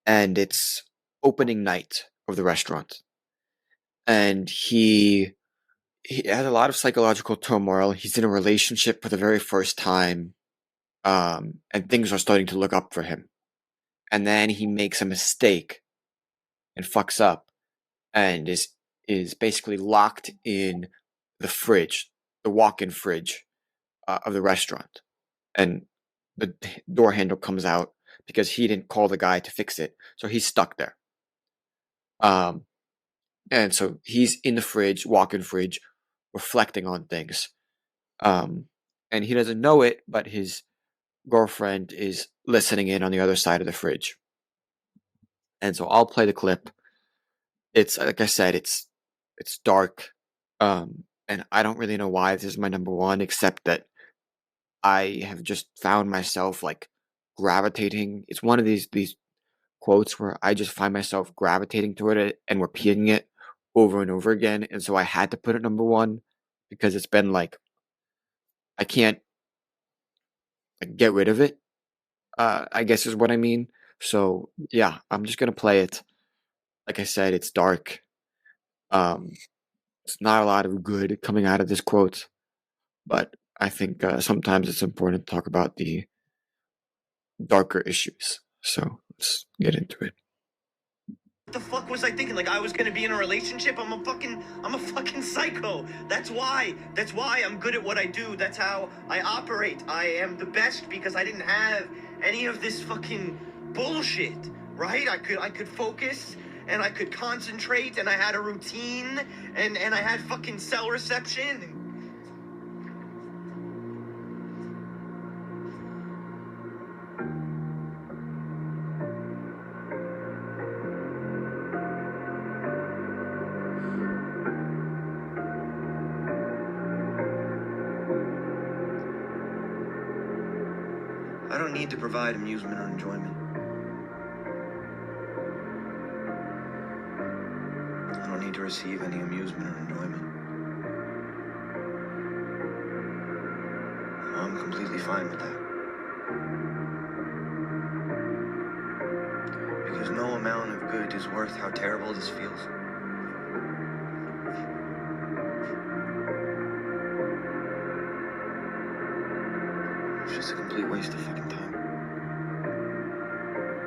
and it's opening night of the restaurant, and he has a lot of psychological turmoil. He's in a relationship for the very first time, and things are starting to look up for him. And then he makes a mistake and fucks up, and is basically locked in the fridge, the walk-in fridge of the restaurant, and the door handle comes out because he didn't call the guy to fix it, so he's stuck there. Um, and so he's in the fridge, walk-in fridge, reflecting on things. Um, and he doesn't know it, but his girlfriend is listening in on the other side of the fridge. And so I'll play the clip. It's like I said, it's dark, and I don't really know why this is my number one, except that I have just found myself like gravitating. It's one of these quotes where I just find myself gravitating toward it and repeating it over and over again, and so I had to put it number one because it's been like I can't like, get rid of it. I guess is what I mean. So yeah, I'm just gonna play it. Like I said, it's dark. Um, it's not a lot of good coming out of this quote, but I think sometimes it's important to talk about the darker issues. So let's get into it. What the fuck was I thinking? Like I was gonna be in a relationship? I'm a fucking psycho. That's why I'm good at what I do. That's how I operate. I am the best because I didn't have any of this fucking bullshit, right? I could focus and I could concentrate and I had a routine and I had fucking cell reception. I don't need to provide amusement or enjoyment. I don't need to receive any amusement or enjoyment. I'm completely fine with that. Because no amount of good is worth how terrible this feels. It's just a complete waste of fucking time.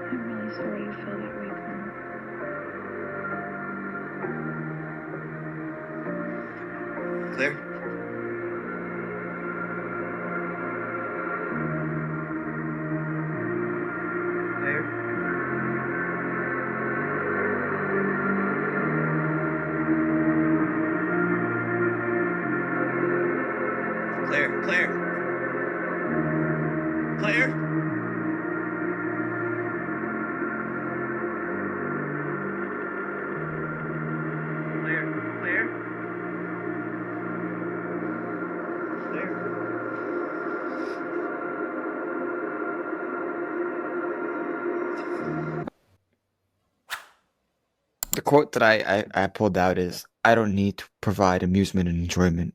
I'm really sorry you feel that way, Carmy. Claire? Claire? Claire? Claire? Claire? Claire? The quote that I pulled out is, I don't need to provide amusement and enjoyment.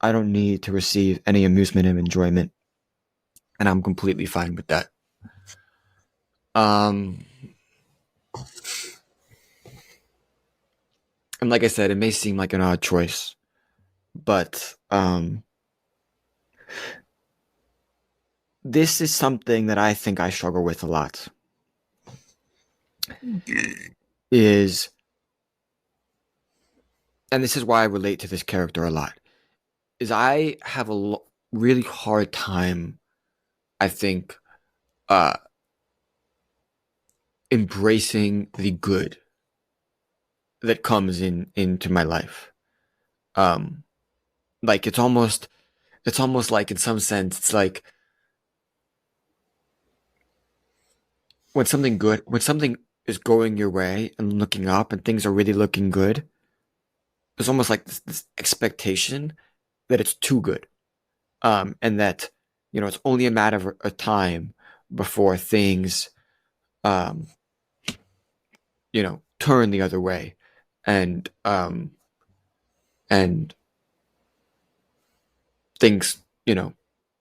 I don't need to receive any amusement and enjoyment. And I'm completely fine with that. Um, and like I said, it may seem like an odd choice, but this is something that I think I struggle with a lot. Is, and this is why I relate to this character a lot, is I have a really hard time, I think, uh, embracing the good that comes into my life. Um, like it's almost like in some sense, it's like when something is going your way and looking up and things are really looking good, there's almost like this expectation that it's too good. And that, it's only a matter of time before things, um, turn the other way, and and things,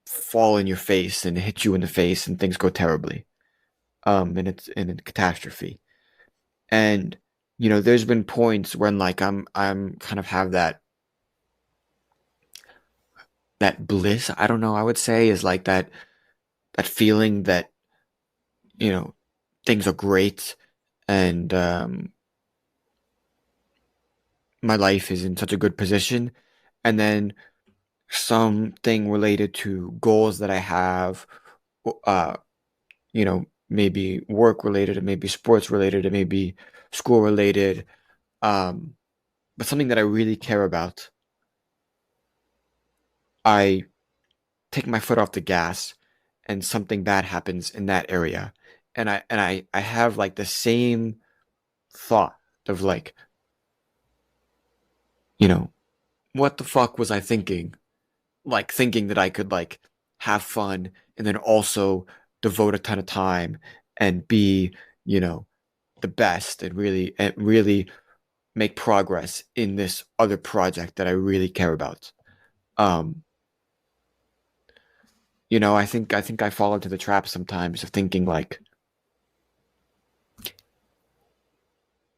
fall in your face and hit you in the face, and things go terribly. and it's in a catastrophe. And there's been points when like I'm kind of have that bliss. I don't know. I would say is like that feeling that you know things are great, and my life is in such a good position, and then something related to goals that I have, uh, maybe work related, it may be sports related, it may be school related, um, but something that I really care about, I take my foot off the gas, and something bad happens in that area, and I have like the same thought of like, you know, what the fuck was I thinking? Like thinking that I could like have fun and then also devote a ton of time and be, you know, the best and really make progress in this other project that I really care about. Um, I think I fall into the trap sometimes of thinking like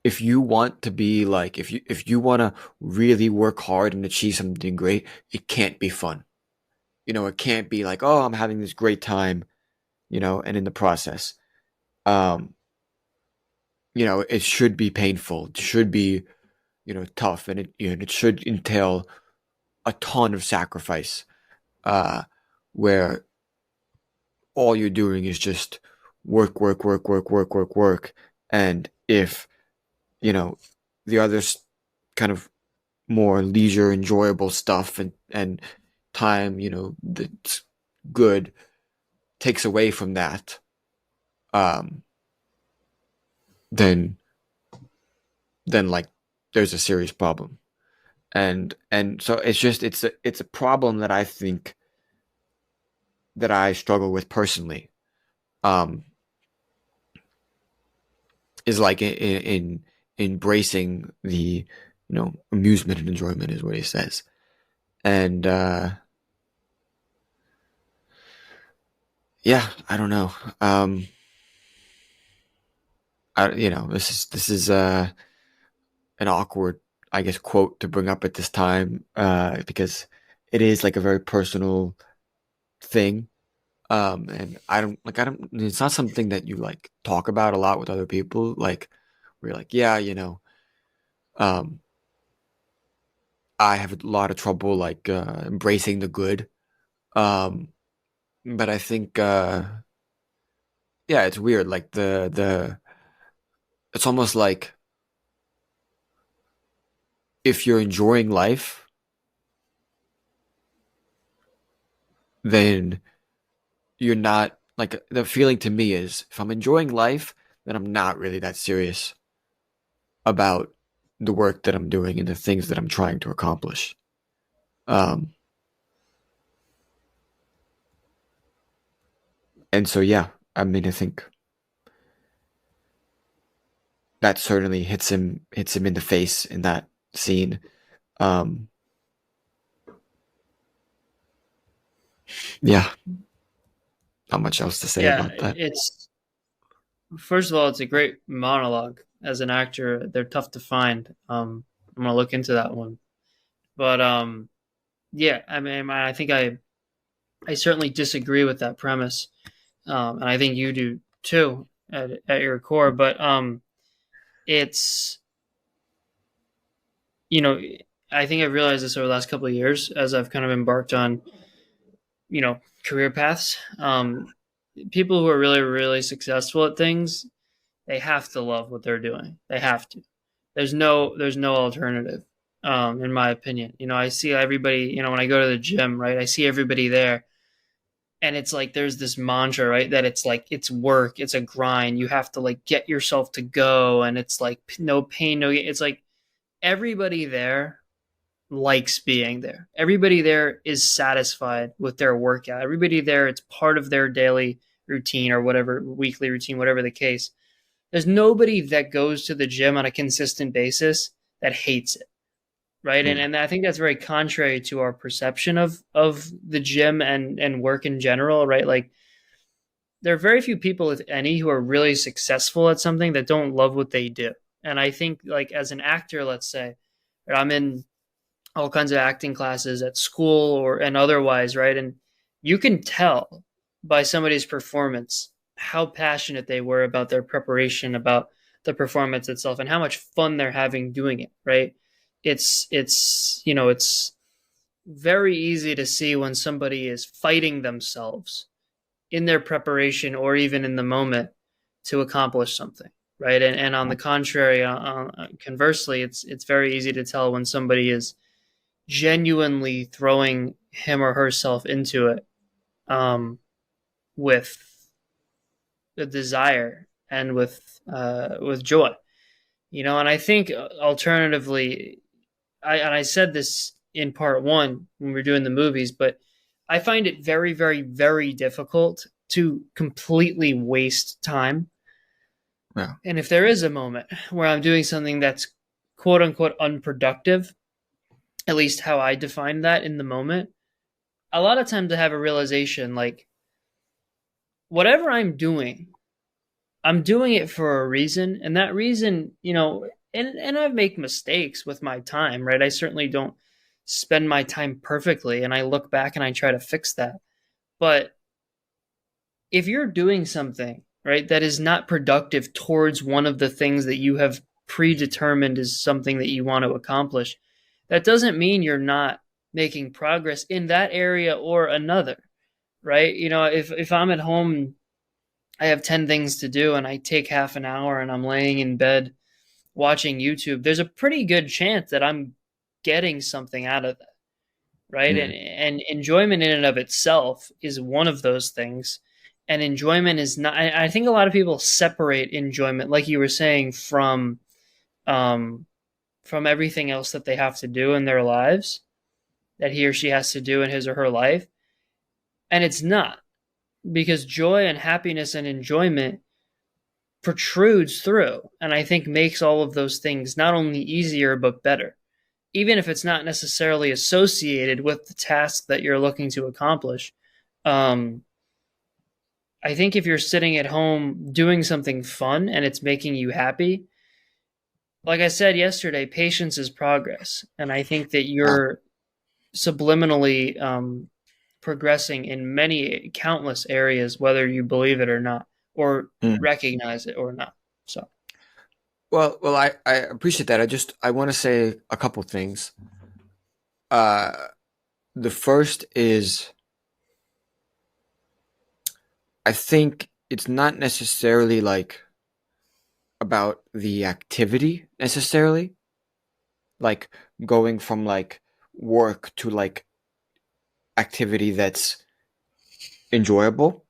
if you want to be like if you want to really work hard and achieve something great, it can't be fun. It can't be like, oh, I'm having this great time, and in the process, um, it should be painful. It should be, tough, and it should entail a ton of sacrifice, uh, where all you're doing is just work, work, work, work, work, work, work. And if, you know, the other kind of more leisure, enjoyable stuff and time, that's good takes away from that, um, then like there's a serious problem. And so it's a problem that I think that I struggle with personally. Um, is like in embracing the amusement and enjoyment is what he says. And yeah, I don't know. This is an awkward, I guess, quote to bring up at this time, because it is like a very personal thing. And I don't, it's not something that you like talk about a lot with other people. Like, we're like, yeah, um, I have a lot of trouble like embracing the good. Um, but I think, yeah, it's weird. Like it's almost like if you're enjoying life, then you're not like the feeling to me is if I'm enjoying life, then I'm not really that serious about the work that I'm doing and the things that I'm trying to accomplish. Um, and so yeah, I mean, I think that certainly hits him in the face in that scene. Um, yeah, not much else to say Yeah, about that. it's first of all, it's a great monologue. As an actor, they're tough to find. I'm gonna look into that one. But yeah, I mean, I think I certainly disagree with that premise, and I think you do too at your core. But it's you know, I think I've realized this over the last couple of years as I've kind of embarked on career paths. People who are really really successful at things, they have to love what they're doing. They have to. There's no alternative, in my opinion. I see everybody. When I go to the gym, right, I see everybody there, and it's like there's this mantra, right, that it's like it's work, it's a grind. You have to like get yourself to go, and it's like no pain, no gain. It's like everybody there likes being there. Everybody there is satisfied with their workout. Everybody there, it's part of their daily routine or whatever, weekly routine, whatever the case. There's nobody that goes to the gym on a consistent basis that hates it, right? And Mm. and I think that's very contrary to our perception of the gym and work in general, right? Like there are very few people, if any, who are really successful at something that don't love what they do. And I think, like, as an actor, let's say, I'm in all kinds of acting classes at school or and otherwise, right? And you can tell by somebody's performance how passionate they were about their preparation, about the performance itself, and how much fun they're having doing it, right? It's very easy to see when somebody is fighting themselves in their preparation or even in the moment to accomplish something, right? And on the contrary, conversely, it's very easy to tell when somebody is genuinely throwing him or herself into it, with the desire and with joy, And I think alternatively, I said this in part one when we were doing the movies, but I find it very, very, very difficult to completely waste time. Yeah. And if there is a moment where I'm doing something that's quote unquote unproductive, at least how I define that in the moment, a lot of times I have a realization like, whatever I'm doing it for a reason. And that reason, and I make mistakes with my time, right? I certainly don't spend my time perfectly. And I look back and I try to fix that. But if you're doing something, right, that is not productive towards one of the things that you have predetermined is something that you want to accomplish, that doesn't mean you're not making progress in that area or another, right? If I'm at home, I have 10 things to do and I take half an hour and I'm laying in bed watching YouTube, there's a pretty good chance that I'm getting something out of that, right? Yeah. And enjoyment in and of itself is one of those things. And enjoyment is not, I think a lot of people separate enjoyment, like you were saying, um, from everything else that they have to do in their lives, that he or she has to do in his or her life. And it's not, because joy and happiness and enjoyment protrudes through, and I think makes all of those things not only easier but better, even if it's not necessarily associated with the task that you're looking to accomplish. um, I think if you're sitting at home doing something fun and it's making you happy, like I said yesterday, patience is progress, and I think that Yeah. you're subliminally progressing in many countless areas, whether you believe it or not, or Mm. recognize it or not. So, Well, I appreciate that. I want to say a couple things. Uh, the first is I think it's not necessarily like about the activity necessarily, like going from like work to like activity that's enjoyable.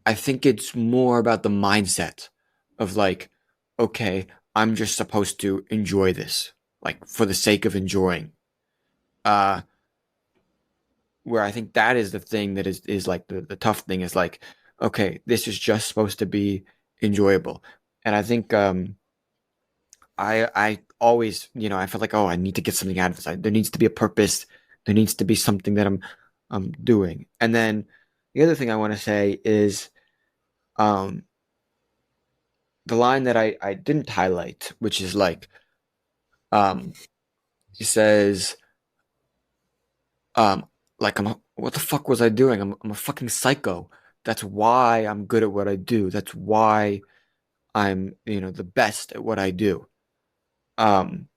I think it's more about the mindset of like, okay, I'm just supposed to enjoy this, like for the sake of enjoying. Uh, where I think that is the thing that is like the tough thing is like, okay, this is just supposed to be enjoyable. And I think I always, I feel like, oh, I need to get something out of this. There needs to be a purpose. There needs to be something that I'm doing. And then the other thing I want to say is um the line that I didn't highlight, which is like um he says um like what the fuck was I doing? I'm a fucking psycho. That's why I'm good at what I do. That's why I'm, the best at what I do. Um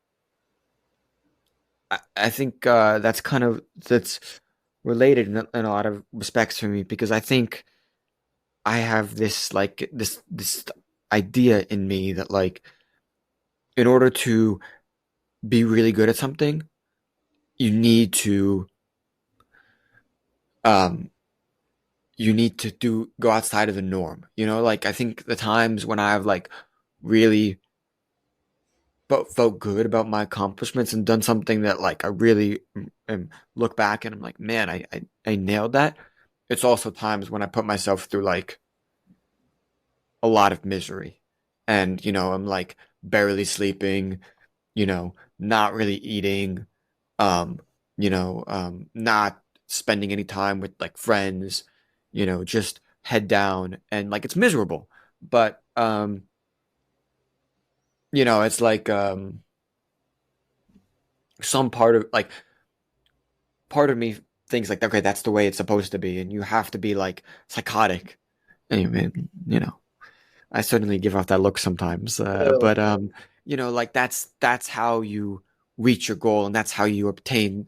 I think that's related in a lot of respects for me because I think I have this like this idea in me that like in order to be really good at something, you need to um you need to do go outside of the norm. Like I think the times when I've like really felt good about my accomplishments and done something that like I really look back and I'm like, man, I nailed that. It's also times when I put myself through like a lot of misery. And, I'm like barely sleeping, not really eating, not spending any time with like friends, just head down, and like it's miserable. But it's like some part of me thinks like, okay, that's the way it's supposed to be, and you have to be like psychotic. Anyway, I certainly give off that look sometimes, Totally. but like that's how you reach your goal, and that's how you obtain,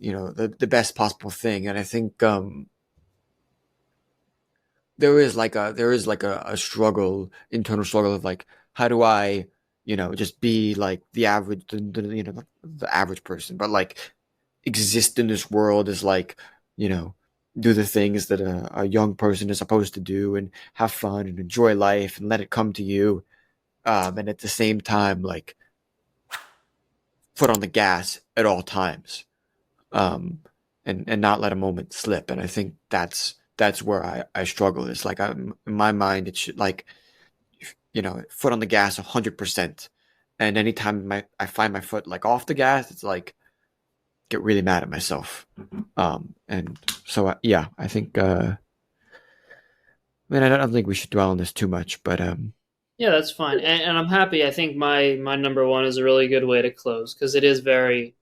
the best possible thing. And I think there is like a struggle, internal struggle of like, how do I, just be like the average, the average person, but like exist in this world as like, you know, do the things that a young person is supposed to do and have fun and enjoy life and let it come to you. And at the same time, like foot on the gas at all times. Um, and not let a moment slip. And I think that's where I struggle. It's like in my mind, it should like, foot on the gas 100%. And anytime I find my foot like off the gas, it's like get really mad at myself. And so yeah, I think I don't think we should dwell on this too much, but Yeah, that's fine, and I'm happy. I think my number one is a really good way to close because it is very,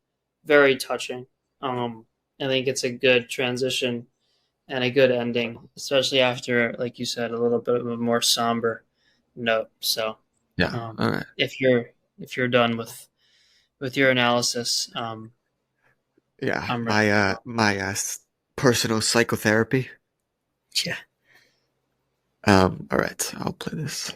very touching. I think it's a good transition and a good ending, especially after, like you said, a little bit of a more somber note. So, yeah, um, all right, if you're done with your analysis, yeah, I'm ready. my personal psychotherapy. Yeah. All right, I'll play this.